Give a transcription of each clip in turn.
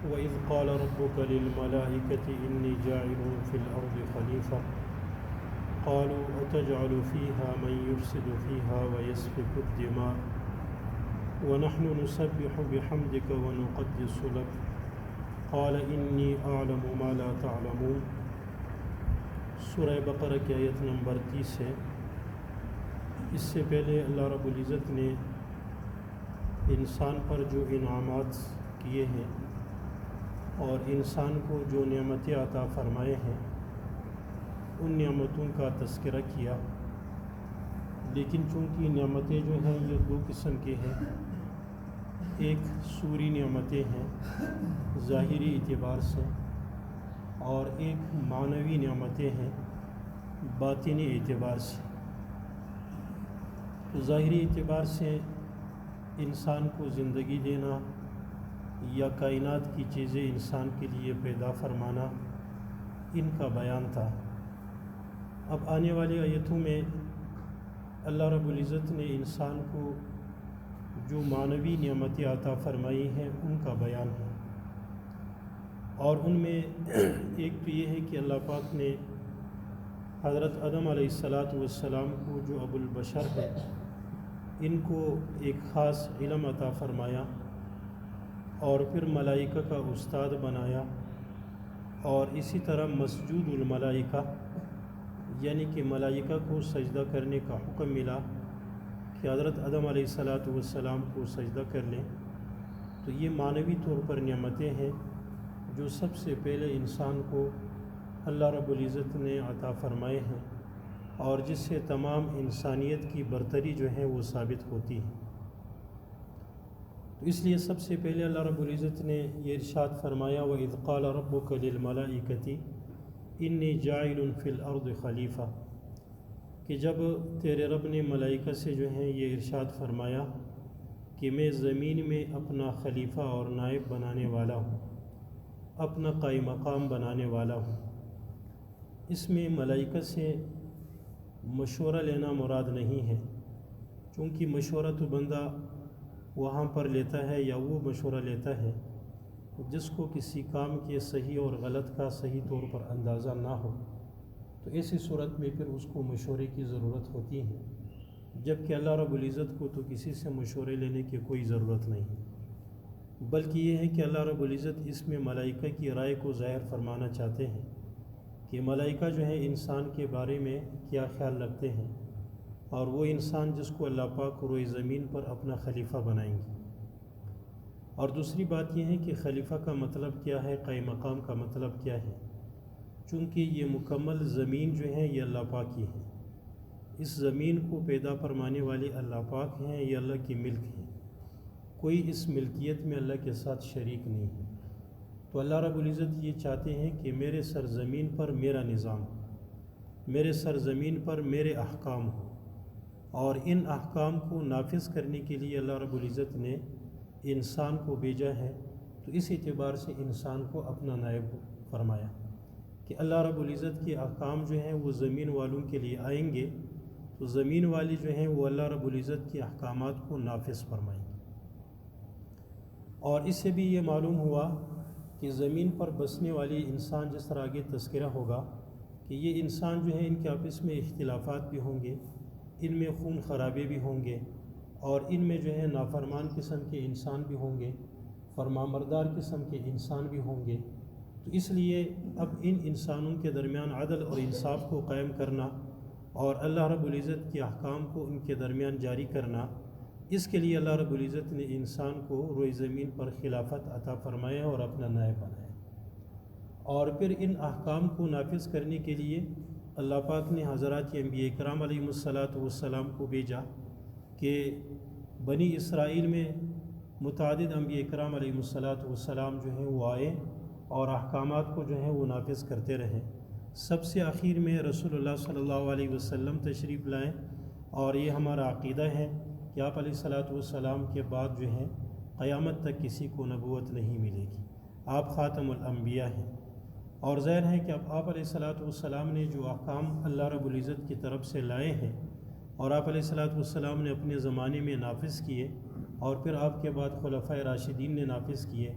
وَإِذْ قَالَ رَبُّكَ لِلْمَلَائِكَةِ إِنِّي جَاعِلٌ فِي الْأَرْضِ خَلِيفَةً قَالُوا أَتَجْعَلُ فِيهَا مَن يُفْسِدُ فِيهَا وَيَسْفِكُ الدِّمَاءَ وَنَحْنُ نُسَبِّحُ بِحَمْدِكَ وَنُقَدِّسُ لَكَ قَالَ إِنِّي أَعْلَمُ مَا لَا تَعْلَمُونَ۔ سورہ بقرہ کی آیت نمبر 30 ہے۔ اس سے پہلے اللہ رب العزت نے انسان پر جو انعامات کیے ہیں اور انسان کو جو نعمتیں عطا فرمائے ہیں ان نعمتوں کا تذکرہ کیا، لیکن چونکہ نعمتیں جو ہیں یہ دو قسم کے ہیں، ایک سوری نعمتیں ہیں ظاہری اعتبار سے، اور ایک معنوی نعمتیں ہیں باطنی اعتبار سے۔ تو ظاہری اعتبار سے انسان کو زندگی دینا یا کائنات کی چیزیں انسان کے لیے پیدا فرمانا، ان کا بیان تھا۔ اب آنے والی آیتوں میں اللہ رب العزت نے انسان کو جو معنوی نعمتیں عطا فرمائی ہیں ان کا بیان ہے، اور ان میں ایک تو یہ ہے کہ اللہ پاک نے حضرت آدم علیہ السلام کو جو ابو البشر ہے ان کو ایک خاص علم عطا فرمایا، اور پھر ملائکہ کا استاد بنایا، اور اسی طرح مسجود الملائکہ یعنی کہ ملائکہ کو سجدہ کرنے کا حکم ملا کہ حضرت آدم علیہ السلام کو سجدہ کر لیں۔ تو یہ معنوی طور پر نعمتیں ہیں جو سب سے پہلے انسان کو اللہ رب العزت نے عطا فرمائے ہیں، اور جس سے تمام انسانیت کی برتری جو ہے وہ ثابت ہوتی ہے۔ تو اس لیے سب سے پہلے اللہ رب العزت نے یہ ارشاد فرمایا وَإِذْ قَالَ رَبُّكَ لِلْمَلَائِكَةِ إِنِّي جَاعِلٌ فِي الْأَرْضِ خَلِيفَةً، کہ جب تیرے رب نے ملائکہ سے جو ہے یہ ارشاد فرمایا کہ میں زمین میں اپنا خلیفہ اور نائب بنانے والا ہوں، اپنا قائم مقام بنانے والا ہوں۔ اس میں ملائکہ سے مشورہ لینا مراد نہیں ہے، چونکہ مشورہ تو بندہ وہاں پر لیتا ہے یا وہ مشورہ لیتا ہے جس کو کسی کام کے صحیح اور غلط کا صحیح طور پر اندازہ نہ ہو، تو ایسی صورت میں پھر اس کو مشورے کی ضرورت ہوتی ہے، جبکہ اللہ رب العزت کو تو کسی سے مشورے لینے کی کوئی ضرورت نہیں، بلکہ یہ ہے کہ اللہ رب العزت اس میں ملائکہ کی رائے کو ظاہر فرمانا چاہتے ہیں کہ ملائکہ جو ہے انسان کے بارے میں کیا خیال رکھتے ہیں، اور وہ انسان جس کو اللہ پاک روئے زمین پر اپنا خلیفہ بنائیں گے۔ اور دوسری بات یہ ہے کہ خلیفہ کا مطلب کیا ہے، قائم مقام کا مطلب کیا ہے، چونکہ یہ مکمل زمین جو ہے یہ اللہ پاک کی ہے، اس زمین کو پیدا فرمانے والے اللہ پاک ہیں، یہ اللہ کی ملک ہے، کوئی اس ملکیت میں اللہ کے ساتھ شریک نہیں ہے۔ تو اللہ رب العزت یہ چاہتے ہیں کہ میرے سرزمین پر میرا نظام، میرے سرزمین پر میرے احکام ہوں، اور ان احکام کو نافذ کرنے کے لیے اللہ رب العزت نے انسان کو بھیجا ہے۔ تو اس اعتبار سے انسان کو اپنا نائب فرمایا کہ اللہ رب العزت کے احکام جو ہیں وہ زمین والوں کے لیے آئیں گے، تو زمین والے جو ہیں وہ اللہ رب العزت کے احکامات کو نافذ فرمائیں گے۔ اور اس سے بھی یہ معلوم ہوا کہ زمین پر بسنے والی انسان، جس طرح آگے تذکرہ ہوگا کہ یہ انسان جو ہے ان کے آپس میں اختلافات بھی ہوں گے، ان میں خون خرابے بھی ہوں گے، اور ان میں جو ہے نافرمان قسم کے انسان بھی ہوں گے، فرمانبردار قسم کے انسان بھی ہوں گے۔ تو اس لیے اب ان انسانوں کے درمیان عدل اور انصاف کو قائم کرنا اور اللہ رب العزت کے احکام کو ان کے درمیان جاری کرنا، اس کے لیے اللہ رب العزت نے انسان کو روئے زمین پر خلافت عطا فرمایا اور اپنا نائب بنایا، اور پھر ان احکام کو نافذ کرنے کے لیے اللہ پاک نے حضرات انبیاء کرام علیہ السلام کو بھیجا کہ بنی اسرائیل میں متعدد انبیاء کرام علیہ السلام جو ہیں وہ آئے اور احکامات کو جو ہے وہ نافذ کرتے رہے۔ سب سے آخر میں رسول اللہ صلی اللہ علیہ وسلم تشریف لائیں، اور یہ ہمارا عقیدہ ہے کہ آپ علیہ السلام کے بعد جو ہے قیامت تک کسی کو نبوت نہیں ملے گی، آپ خاتم الانبیاء ہیں۔ اور ظاہر ہے کہ اب آپ علیہ السلام نے جو احکام اللہ رب العزت کی طرف سے لائے ہیں اور آپ علیہ السلام نے اپنے زمانے میں نافذ کیے، اور پھر آپ کے بعد خلفائے راشدین نے نافذ کیے،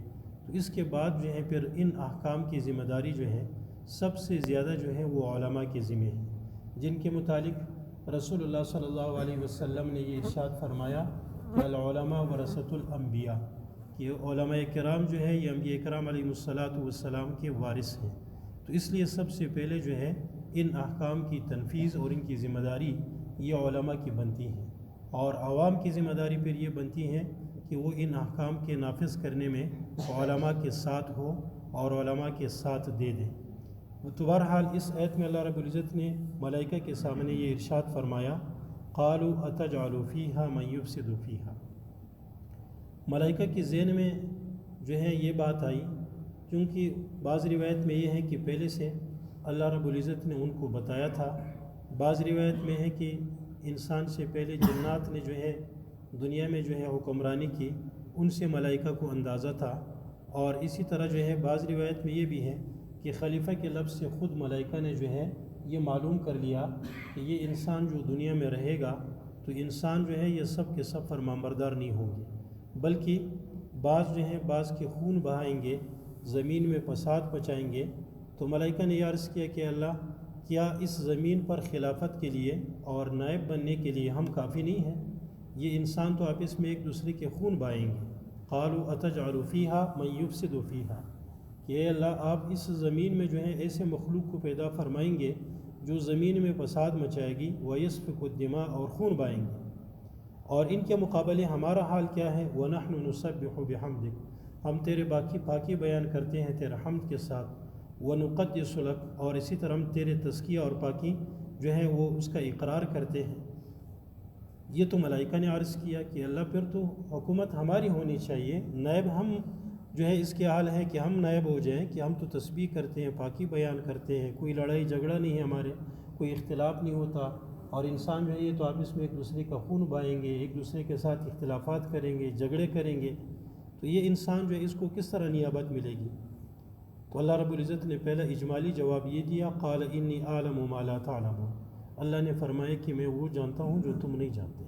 تو تو اس کے بعد جو ہے پھر ان احکام کی ذمہ داری جو ہے سب سے زیادہ جو ہے وہ علماء کے ذمہ ہے، جن کے متعلق رسول اللہ صلی اللہ علیہ وسلم نے یہ ارشاد فرمایا کہ العلماء ورثۃ الانبیاء، کہ علماء کرام جو ہے یہ انبیاء کرام علیہ والسلام کے وارث ہیں۔ تو اس لیے سب سے پہلے جو ہے ان احکام کی تنفیذ اور ان کی ذمہ داری یہ علماء کی بنتی ہے، اور عوام کی ذمہ داری پھر یہ بنتی ہے کہ وہ ان احکام کے نافذ کرنے میں علماء کے ساتھ ہو اور علماء کے ساتھ دے دیں۔ تو بہرحال اس آیت میں اللہ رب العزت نے ملائکہ کے سامنے یہ ارشاد فرمایا قالوا اتجعل فیہا من یفسد فیہا۔ ملائکہ کے ذہن میں جو ہے یہ بات آئی، کیونکہ بعض روایت میں یہ ہے کہ پہلے سے اللہ رب العزت نے ان کو بتایا تھا، بعض روایت میں ہے کہ انسان سے پہلے جنات نے جو ہے دنیا میں جو ہے حکمرانی کی، ان سے ملائکہ کو اندازہ تھا، اور اسی طرح جو ہے بعض روایت میں یہ بھی ہے کہ خلیفہ کے لفظ سے خود ملائکہ نے جو ہے یہ معلوم کر لیا کہ یہ انسان جو دنیا میں رہے گا تو انسان جو ہے یہ سب کے سب فرمانبردار نہیں ہوں گے، بلکہ بعض جو ہیں بعض کے خون بہائیں گے، زمین میں فساد مچائیں گے۔ تو ملائکہ نے یہ عرض کیا کہ اللہ، کیا اس زمین پر خلافت کے لیے اور نائب بننے کے لیے ہم کافی نہیں ہیں؟ یہ انسان تو آپس میں ایک دوسرے کے خون بہائیں گے۔ قالوا اتجعل فیہا من یفسد فیہا، کہ اے اللہ آپ اس زمین میں جو ہے ایسے مخلوق کو پیدا فرمائیں گے جو زمین میں فساد مچائے گی، ویسفک الدماء اور خون بہائیں گے، اور ان کے مقابلے ہمارا حال کیا ہے؟ وَنَحْنُ نُسَبِّحُ بِحَمْدِكَ، ہم تیرے پاکی بیان کرتے ہیں تیرے حمد کے ساتھ، وَنُقَدِّسُ لَكَ، اور اسی طرح ہم تیرے تزکیہ اور پاکی جو ہے وہ اس کا اقرار کرتے ہیں۔ یہ تو ملائکہ نے عرض کیا کہ اللہ پھر تو حکومت ہماری ہونی چاہیے، نائب ہم جو ہے اس کے حال ہے کہ ہم نائب ہو جائیں، کہ ہم تو تسبیح کرتے ہیں، پاکی بیان کرتے ہیں، کوئی لڑائی جھگڑا نہیں ہے ہمارے، کوئی اختلاف نہیں ہوتا، اور انسان جو ہے یہ تو آپس میں ایک دوسرے کا خون بہائیں گے، ایک دوسرے کے ساتھ اختلافات کریں گے، جھگڑے کریں گے، تو یہ انسان جو ہے اس کو کس طرح نیابت ملے گی؟ تو اللہ رب العزت نے پہلا اجمالی جواب یہ دیا قال انی اعلم ما لا تعلمون، اللہ نے فرمایا کہ میں وہ جانتا ہوں جو تم نہیں جانتے۔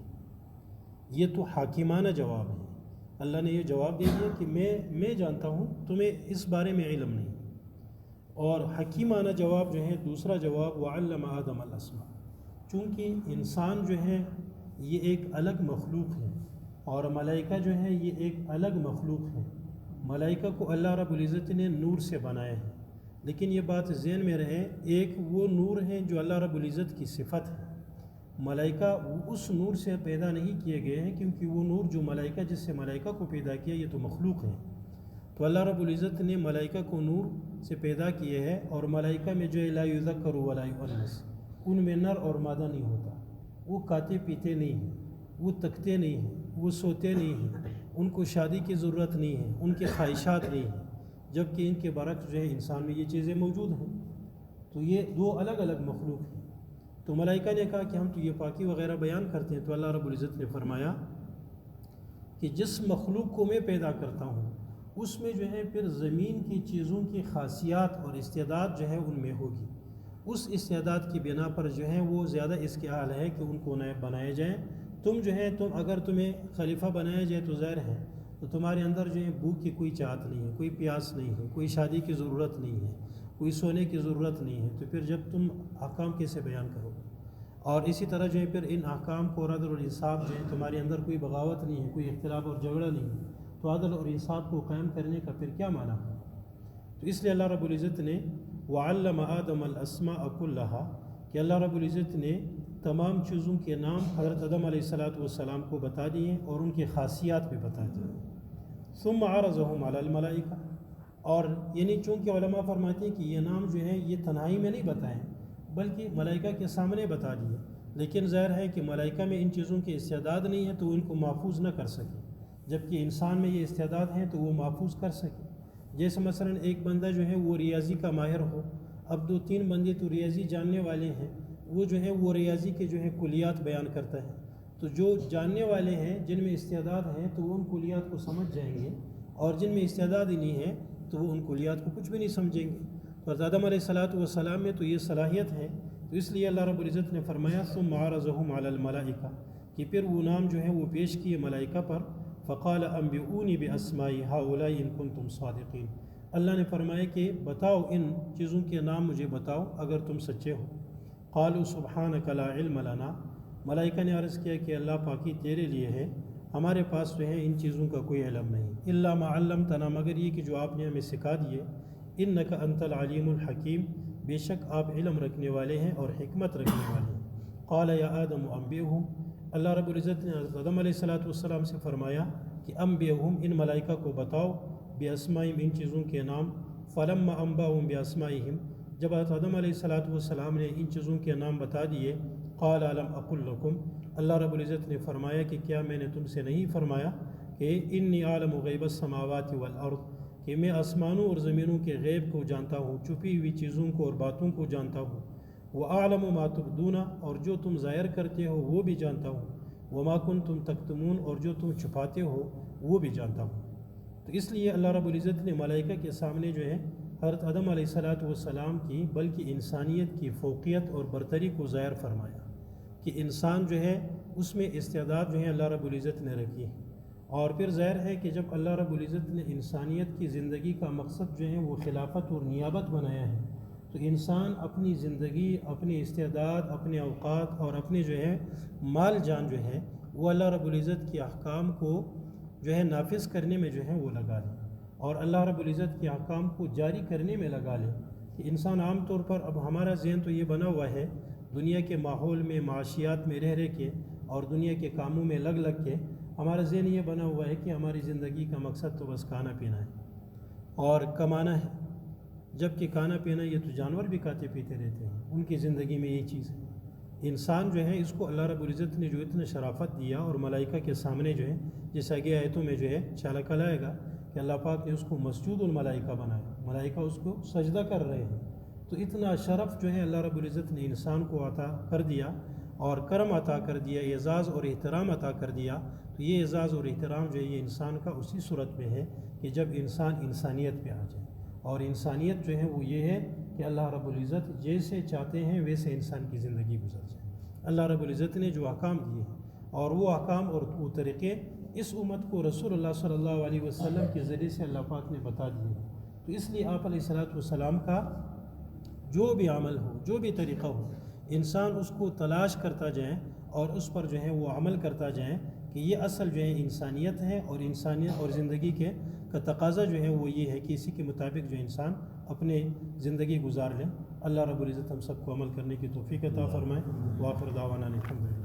یہ تو حاکمانہ جواب ہے، اللہ نے یہ جواب دے دیا کہ میں جانتا ہوں، تمہیں اس بارے میں علم نہیں۔ اور حکیمانہ جواب جو ہے دوسرا جواب وعلم آدم الاسماء، چونکہ انسان جو ہے یہ ایک الگ مخلوق ہے اور ملائکہ جو ہے یہ ایک الگ مخلوق ہے۔ ملائکہ کو اللہ رب العزت نے نور سے بنایا ہے، لیکن یہ بات ذہن میں رہے، ایک وہ نور ہے جو اللہ رب العزت کی صفت ہے، ملائکہ اس نور سے پیدا نہیں کیے گئے ہیں، کیونکہ وہ نور جو ملائکہ جس سے ملائکہ کو پیدا کیا یہ تو مخلوق ہے۔ تو اللہ رب العزت نے ملائکہ کو نور سے پیدا کیے ہے، اور ملائکہ میں جو لا یذکر ولا یؤنث، ان میں نر اور مادہ نہیں ہوتا، وہ کھاتے پیتے نہیں ہیں، وہ تکتے نہیں ہیں، وہ سوتے نہیں ہیں، ان کو شادی کی ضرورت نہیں ہے، ان کے خواہشات نہیں ہیں، جبکہ ان کے برعکس جو ہے انسان میں یہ چیزیں موجود ہیں۔ تو یہ دو الگ الگ مخلوق ہیں۔ تو ملائکہ نے کہا کہ ہم تو یہ پاکی وغیرہ بیان کرتے ہیں، تو اللہ رب العزت نے فرمایا کہ جس مخلوق کو میں پیدا کرتا ہوں اس میں جو ہے پھر زمین کی چیزوں کی خاصیات اور استعداد جو ہے ان میں ہوگی، اس استعداد کی بنا پر جو ہے وہ زیادہ اس کے حال ہے کہ ان کو نائب بنائے جائیں۔ تم جو ہے اگر تمہیں خلیفہ بنایا جائے تو ظاہر ہے تو تمہارے اندر جو ہے بھوک کی کوئی چاہت نہیں ہے، کوئی پیاس نہیں ہے، کوئی شادی کی ضرورت نہیں ہے، کوئی سونے کی ضرورت نہیں ہے، تو پھر جب تم احکام کیسے بیان کرو گے؟ اور اسی طرح جو ہے پھر ان احکام کو عدل اور انصاف جو ہے تمہارے اندر کوئی بغاوت نہیں ہے، کوئی اختلاف اور جھگڑا نہیں ہے، تو عدل اور انصاف کو قائم کرنے کا پھر کیا معنی ہے؟ تو اس لیے اللہ رب العزت نے وعلم آدم الاسماء کلھا، کہ اللہ رب العزت نے تمام چیزوں کے نام حضرت آدم علیہ السلام کو بتا دیے اور ان کی خاصیات بھی بتا دی۔ ثم عرضهم علی الملائکہ، اور یعنی چونکہ علماء فرماتے ہیں کہ یہ نام جو ہے یہ تنہائی میں نہیں بتائیں بلکہ ملائکہ کے سامنے بتا دیے، لیکن ظاہر ہے کہ ملائکہ میں ان چیزوں کی استعداد نہیں ہے تو ان کو محفوظ نہ کر سکے، جبکہ انسان میں یہ استعداد ہے تو وہ محفوظ کر سکے۔ جیسے مثلا ایک بندہ جو ہے وہ ریاضی کا ماہر ہو، اب 2-3 بندے تو ریاضی جاننے والے ہیں، وہ جو ہے وہ ریاضی کے جو ہے کلیات بیان کرتا ہے، تو جو جاننے والے ہیں جن میں استعداد ہیں تو وہ ان کلیات کو سمجھ جائیں گے، اور جن میں استعداد ہی نہیں ہے تو وہ ان کلیات کو کچھ بھی نہیں سمجھیں گے۔ تو آدم علیہ السلام میں تو یہ صلاحیت ہے، تو اس لیے اللہ رب العزت نے فرمایا ثم عرضهم علی الملائکہ، کہ پھر وہ نام جو ہے وہ پیش کیے ملائکہ پر، فقال انبئونی باسماء هؤلاء ان کنتم صادقین، اللہ نے فرمایا کہ بتاؤ ان چیزوں کے نام مجھے بتاؤ اگر تم سچے ہو۔ قالوا سبحانک لا علم لنا، ملائکہ نے عرض کیا کہ اللہ پاکی تیرے لیے ہے، ہمارے پاس جو ہے ان چیزوں کا کوئی علم نہیں، الا ما علمتنا، مگر یہ کہ جو آپ نے ہمیں سکھا دیے، انک انت العلیم الحکیم، بے شک آپ علم رکھنے والے ہیں اور حکمت رکھنے والے ہیں۔ قال یا آدم انبئہم، اللہ رب العزت نے حضرت آدم علیہ السلام سے فرمایا کہ انبئہم، ان ملائکہ کو بتاؤ، باسمائہم، ان چیزوں کے نام۔ فلما انبأہم باسمائہم، جب حضرت آدم علیہ السلام نے ان چیزوں کے نام بتا دیے، قال الم اقل لکم، اللہ رب العزت نے فرمایا کہ کیا میں نے تم سے نہیں فرمایا کہ انی عالم غیب السماوات والارض، کہ میں آسمانوں اور زمینوں کے غیب کو جانتا ہوں، چھپی ہوئی چیزوں کو اور باتوں کو جانتا ہوں، وَأَعْلَمُ مَا تُبْدُونَ، اور جو تم ظاہر کرتے ہو وہ بھی جانتا ہوں، وَمَا كُنْتُمْ تَكْتُمُونَ، اور جو تم چھپاتے ہو وہ بھی جانتا ہوں۔ تو اس لیے اللہ رب العزت نے ملائکہ کے سامنے جو ہے حضرت آدم علیہ السلام کی بلکہ انسانیت کی فوقیت اور برتری کو ظاہر فرمایا کہ انسان جو ہے اس میں استعداد جو ہے اللہ رب العزت نے رکھی ہے۔ اور پھر ظاہر ہے کہ جب اللہ رب العزت نے انسانیت کی زندگی کا مقصد جو ہے وہ خلافت اور نیابت بنایا ہے، تو انسان اپنی زندگی، اپنی استعداد، اپنے اوقات اور اپنے جو ہے مال جان جو ہے وہ اللہ رب العزت کے احکام کو جو ہے نافذ کرنے میں جو ہے وہ لگا لے، اور اللہ رب العزت کے احکام کو جاری کرنے میں لگا لے۔ کہ انسان عام طور پر، اب ہمارا ذہن تو یہ بنا ہوا ہے دنیا کے ماحول میں، معاشیات میں رہ کے اور دنیا کے کاموں میں لگ کے، ہمارا ذہن یہ بنا ہوا ہے کہ ہماری زندگی کا مقصد تو بس کھانا پینا ہے اور کمانا ہے، جبکہ کھانا پینا یہ تو جانور بھی کھاتے پیتے رہتے ہیں، ان کی زندگی میں یہی چیز ہے۔ انسان جو ہے اس کو اللہ رب العزت نے جو اتنا شرافت دیا، اور ملائکہ کے سامنے جو ہے جس آگے آیتوں میں جو ہے انشاءاللہ کل آئے گا کہ اللہ پاک نے اس کو مسجود الملائکہ بنایا، ملائکہ اس کو سجدہ کر رہے ہیں۔ تو اتنا شرف جو ہے اللہ رب العزت نے انسان کو عطا کر دیا اور کرم عطا کر دیا، اعزاز اور احترام عطا کر دیا۔ تو یہ اعزاز اور احترام جو ہے یہ انسان کا اسی صورت میں ہے کہ جب انسان انسانیت پہ آ جائے، اور انسانیت جو ہے وہ یہ ہے کہ اللہ رب العزت جیسے چاہتے ہیں ویسے انسان کی زندگی گزر جائے۔ اللہ رب العزت نے جو احکام دیے ہیں اور وہ احکام اور وہ طریقے اس امت کو رسول اللہ صلی اللہ علیہ وسلم کے ذریعے سے اللہ پاک نے بتا دیے ہیں۔ تو اس لیے آپ علیہ السلام کا جو بھی عمل ہو، جو بھی طریقہ ہو، انسان اس کو تلاش کرتا جائے اور اس پر جو ہے وہ عمل کرتا جائے کہ یہ اصل جو ہے انسانیت ہے، اور انسانیت اور زندگی کے کا تقاضا جو ہے وہ یہ ہے کہ اسی کے مطابق جو انسان اپنے زندگی گزار لے۔ اللہ رب العزت ہم سب کو عمل کرنے کی توفیق عطا فرمائے۔ وآخر دعوانا الحمدللہ۔